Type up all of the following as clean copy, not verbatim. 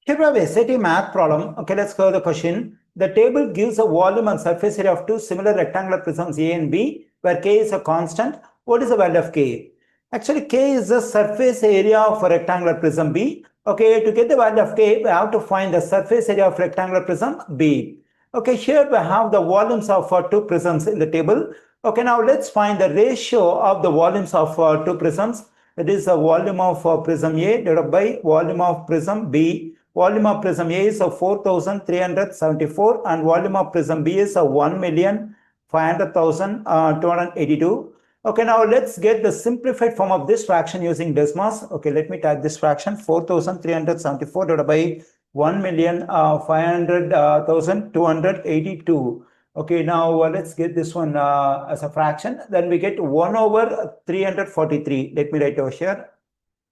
Here we have a SAT math problem. Okay, let's go to the question. The table gives a volume and surface area of two similar rectangular prisms A and B, where K is a constant. What is the value of K? Actually, K is the surface area of a rectangular prism B. Okay, to get the value of K, we have to find the surface area of rectangular prism B. Okay, here we have the volumes of two prisms in the table. Okay, now let's find the ratio of the volumes of two prisms. That is the volume of prism A divided by volume of prism B. Volume of prism A is 4,374 and volume of prism B is 1,500,282. Okay, now let's get the simplified form of this fraction using decimal. Okay, let me type this fraction 4,374 divided by 1,500,282. Okay, now let's get this one as a fraction. Then we get 1 over 343. Let me write over here.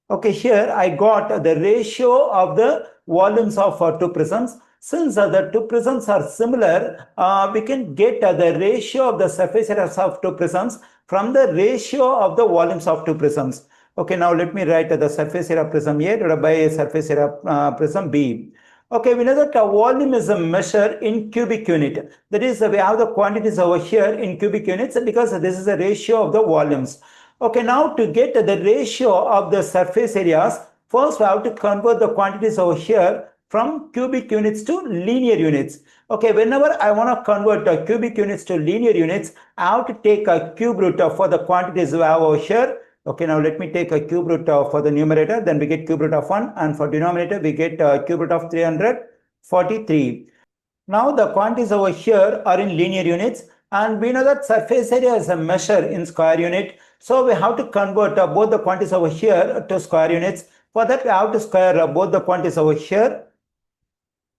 Okay, here I got the ratio of the volumes of two prisms. Since the two prisms are similar, we can get the ratio of the surface areas of two prisms from the ratio of the volumes of two prisms. Okay, now let me write the surface area of prism A divided by surface area of prism B. Okay, we know that volume is a measure in cubic unit. That is, we have the quantities over here in cubic units because this is the ratio of the volumes. Okay, now to get the ratio of the surface areas, first we have to convert the quantities over here from cubic units to linear units. Okay, whenever I want to convert cubic units to linear units, I have to take a cube root for the quantities we have over here. Okay, now let me take a cube root for the numerator, then we get cube root of 1, and for denominator we get cube root of 343. Now the quantities over here are in linear units, and we know that surface area is a measure in square unit. So we have to convert both the quantities over here to square units. For that we have to square both the quantities over here.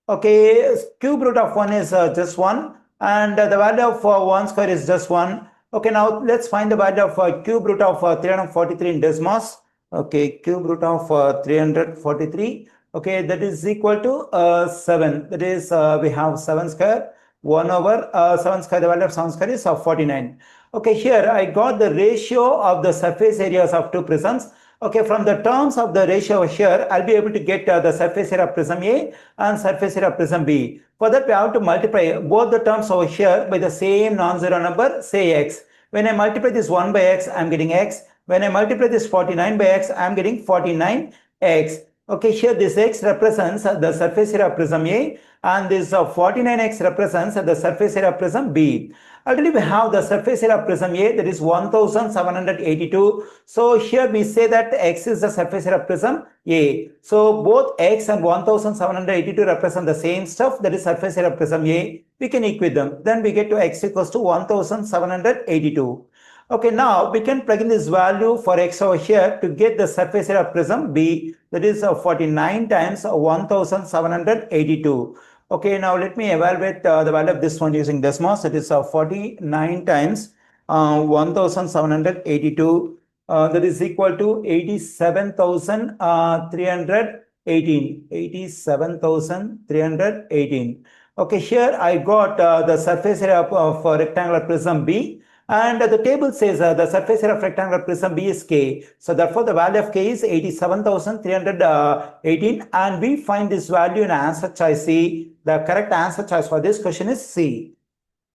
Okay, cube root of 1 is just 1, and the value of 1 square is just 1. Okay, now let's find the value of cube root of 343 in decimals. Okay, cube root of 343. Okay, that is equal to 7. That is, we have 7 square. 1 over 7 square, the value of 7 square is 49. Okay, here I got the ratio of the surface areas of two prisms. Okay, from the terms of the ratio here, I'll be able to get the surface area of prism A and surface area of prism B. For that, we have to multiply both the terms over here by the same non-zero number, say x. When I multiply this 1 by x, I'm getting x. When I multiply this 49 by x, I'm getting 49x. Okay, here this x represents the surface area of prism A, and this 49x represents the surface area of prism B. Already we have the surface area of prism A, that is 1782. So here we say that x is the surface area of prism A. So both x and 1782 represent the same stuff, that is surface area of prism A. We can equate them. Then we get to x equals to 1782. Okay, now we can plug in this value for x over here to get the surface area of prism B, that is 49 times 1782. Okay, now let me evaluate the value of this one using decimals. It is 49 times 1782. That is equal to 87,318. 87,318. Okay, here I got the surface area of rectangular prism B. And the table says the surface area of rectangular prism B is K. So therefore the value of K is 87,318, and we find this value in answer choice C. The correct answer choice for this question is C.